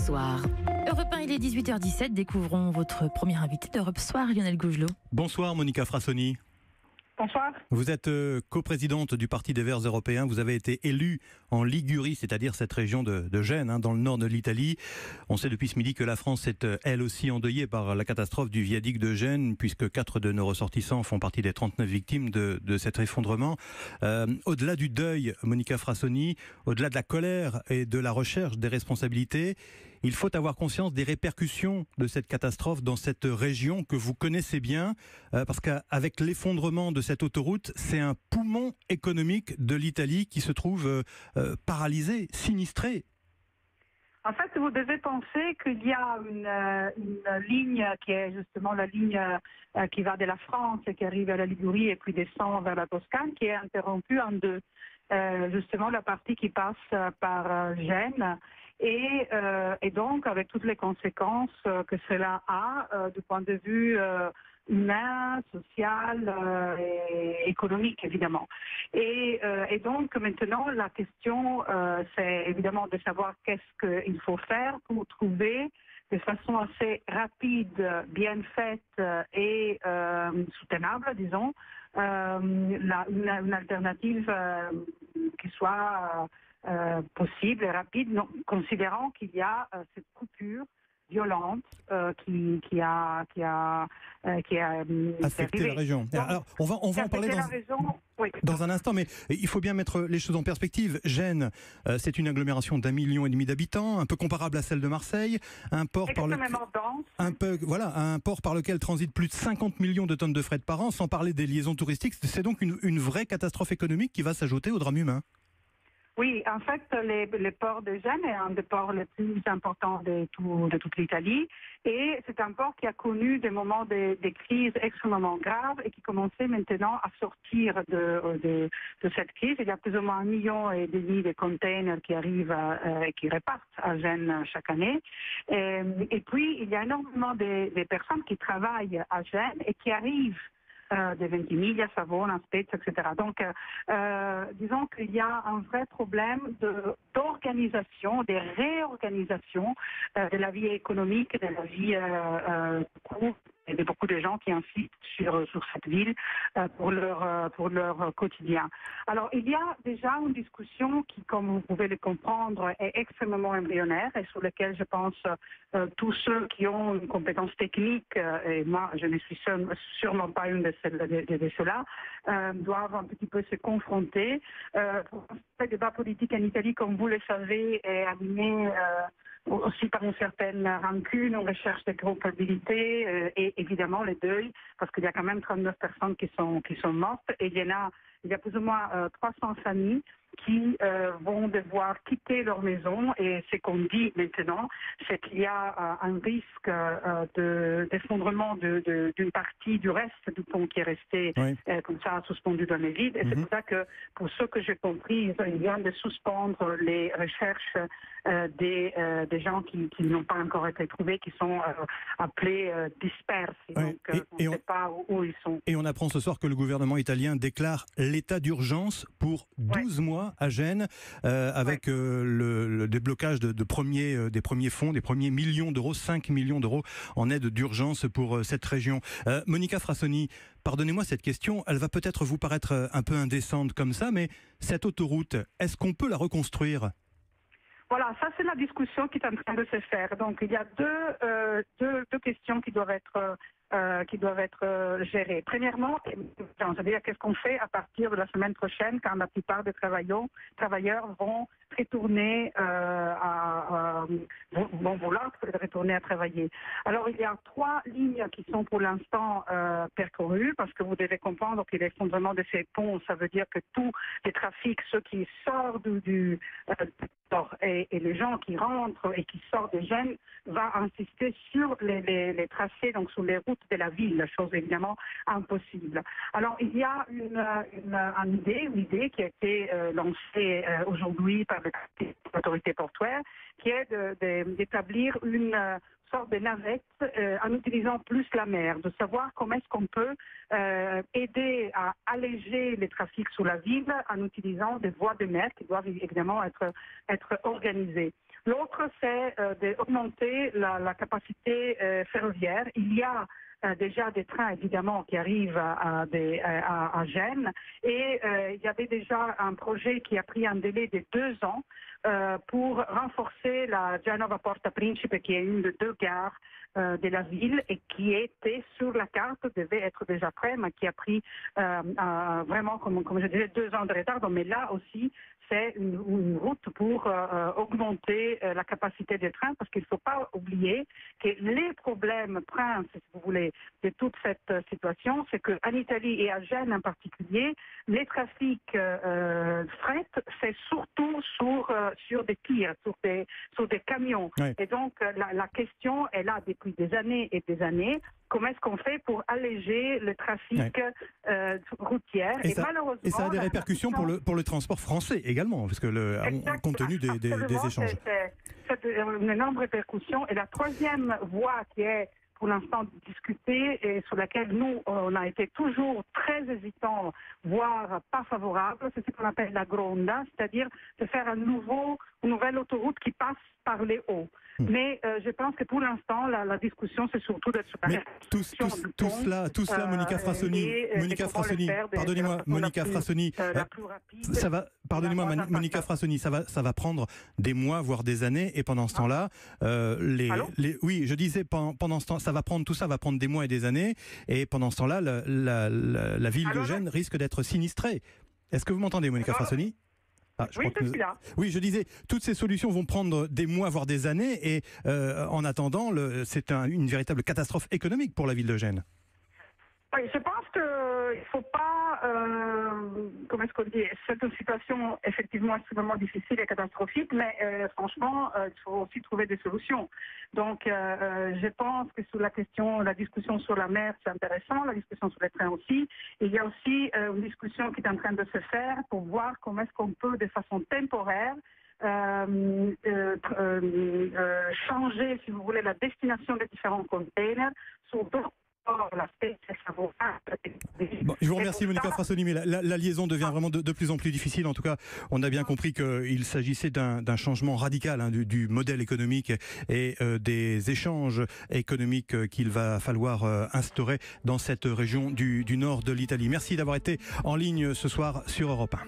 Soir. Europe 1, il est 18h17. Découvrons votre premier invité d'Europe Soir, Lionel Gougelot. Bonsoir Monica Frassoni. Bonsoir. Vous êtes coprésidente du Parti des Verts européens. Vous avez été élue en Ligurie, c'est-à-dire cette région de Gênes, dans le nord de l'Italie. On sait depuis ce midi que la France est elle aussi endeuillée par la catastrophe du viaduc de Gênes, puisque 4 de nos ressortissants font partie des 39 victimes de cet effondrement. Au-delà du deuil, Monica Frassoni, au-delà de la colère et de la recherche des responsabilités, il faut avoir conscience des répercussions de cette catastrophe dans cette région que vous connaissez bien, parce qu'avec l'effondrement de cette autoroute, c'est un poumon économique de l'Italie qui se trouve paralysé, sinistré. En fait, vous devez penser qu'il y a une ligne qui est justement la ligne qui va de la France et qui arrive à la Ligurie et puis descend vers la Toscane, qui est interrompue en deux. Justement, la partie qui passe par Gênes et donc avec toutes les conséquences que cela a du point de vue humain, social et économique, évidemment. Et donc, maintenant, la question, c'est évidemment de savoir qu'est-ce qu'il faut faire pour trouver de façon assez rapide, bien faite et soutenable, disons, une alternative qui soit possible et rapide, considérant qu'il y a cette coupure violente qui a affecté la région. Alors, on va en parler dans un instant, mais il faut bien mettre les choses en perspective. Gênes, c'est une agglomération d'1,5 million d'habitants, un peu comparable à celle de Marseille, un port par lequel transitent plus de 50 millions de tonnes de fret par an, sans parler des liaisons touristiques. C'est donc une vraie catastrophe économique qui va s'ajouter au drame humain. Oui, en fait, le port de Gênes est un des ports les plus importants de toute l'Italie. Et c'est un port qui a connu des moments de crises extrêmement graves et qui commençait maintenant à sortir de cette crise. Il y a plus ou moins 1,5 million de containers qui arrivent et qui repartent à Gênes chaque année. Et puis, il y a énormément de personnes qui travaillent à Gênes et qui arrivent de Ventimiglia, Savona, Spezia, etc. Donc, disons qu'il y a un vrai problème d'organisation, de réorganisation de la vie économique, de la vie et de beaucoup de gens qui insistent sur cette ville pour leur quotidien. Alors, il y a déjà une discussion qui, comme vous pouvez le comprendre, est extrêmement embryonnaire et sur laquelle je pense tous ceux qui ont une compétence technique, et moi je ne suis sûrement pas une de ceux-là, doivent un petit peu se confronter. Le débat politique en Italie, comme vous le savez, est animé aussi par une certaine rancune, une recherche de culpabilité et évidemment le deuil, parce qu'il y a quand même 39 personnes qui sont mortes et il y a plus ou moins 300 familles qui vont devoir quitter leur maison et ce qu'on dit maintenant, c'est qu'il y a un risque d'effondrement d'une partie du reste du pont qui est resté comme ça suspendu dans les vides. Et c'est pour ça que, pour ce que j'ai compris, ils viennent de suspendre les recherches des gens qui n'ont pas encore été trouvés, qui sont appelés disperses. Donc, on ne sait pas où ils sont. Et on apprend ce soir que le gouvernement italien déclare l'état d'urgence pour 12 mois à Gênes, avec le déblocage des premiers fonds, des premiers millions d'euros, 5 millions d'euros en aide d'urgence pour cette région. Monica Frassoni, pardonnez-moi cette question, elle va peut-être vous paraître un peu indécente comme ça, mais cette autoroute, est-ce qu'on peut la reconstruire ? Voilà, ça c'est la discussion qui est en train de se faire. Donc il y a deux questions qui doivent être gérées. Premièrement, c'est-à-dire qu'est-ce qu'on fait à partir de la semaine prochaine quand la plupart des travailleurs vont retourner vont vouloir retourner à travailler. Alors il y a 3 lignes qui sont pour l'instant percorrues, parce que vous devez comprendre que l'effondrement de ces ponts, ça veut dire que tous les trafics, ceux qui sortent du et les gens qui rentrent et qui sortent de Gênes, va insister sur les tracés, donc sur les routes de la ville, chose évidemment impossible. Alors il y a une idée qui a été lancée aujourd'hui par l'autorité portuaire, qui est d'établir une sorte de navette en utilisant plus la mer, de savoir comment est-ce qu'on peut aider à alléger les trafics sur la ville en utilisant des voies de mer qui doivent évidemment être organisées. L'autre, c'est d'augmenter la capacité ferroviaire. Il y a déjà des trains, évidemment, qui arrivent à Gênes. Et il y avait déjà un projet qui a pris un délai de 2 ans pour renforcer la Genova Porta Principe, qui est une des 2 gares de la ville et qui était sur la carte, devait être déjà prêt, mais qui a pris vraiment, comme je disais, 2 ans de retard. Mais là aussi, c'est une route pour augmenter la capacité des trains, parce qu'il ne faut pas oublier que les problèmes princes, si vous voulez, de toute cette situation, c'est qu'en Italie et à Gênes en particulier, les trafics fret, c'est surtout sur des tirs, sur des camions. Ouais. Et donc, la question est là depuis des années et des années. Comment est-ce qu'on fait pour alléger le trafic routier? Et ça a des répercussions pour le transport français également, parce que compte tenu des échanges. C'est une énorme répercussion. Et la troisième voie qui est pour l'instant discutée et sur laquelle nous, on a été toujours très hésitants, voire pas favorables, c'est ce qu'on appelle la Gronda, c'est-à-dire de faire une nouvelle autoroute qui passe par les hauts. Mais je pense que pour l'instant, la discussion, c'est surtout d'être sur la réflexion tout cela, Monica Frassoni, pardonnez-moi, Monica Frassoni, ça va, pardonnez-moi, Monica Frassoni, ça va prendre des mois, voire des années, et pendant ce temps-là, oui, je disais, pendant ce temps, tout ça va prendre des mois et des années, et pendant ce temps-là, la ville de Gênes risque d'être sinistrée. Est-ce que vous m'entendez, Monica Frassoni? Oui, je suis là. Oui, je disais, toutes ces solutions vont prendre des mois, voire des années, et en attendant, c'est une véritable catastrophe économique pour la ville de Gênes. Oui, je pense qu'il ne faut pas, comment est-ce qu'on dit, c'est une situation effectivement extrêmement difficile et catastrophique, mais franchement, il faut aussi trouver des solutions. Donc, je pense que sur la discussion sur la mer, c'est intéressant, la discussion sur les trains aussi. Et il y a aussi une discussion qui est en train de se faire pour voir comment est-ce qu'on peut, de façon temporaire, changer, si vous voulez, la destination des différents containers sur d'autres. Bon, je vous remercie, Monica Frassoni, mais la liaison devient vraiment de plus en plus difficile. En tout cas, on a bien compris qu'il s'agissait d'un changement radical du modèle économique et des échanges économiques qu'il va falloir instaurer dans cette région du nord de l'Italie. Merci d'avoir été en ligne ce soir sur Europe 1.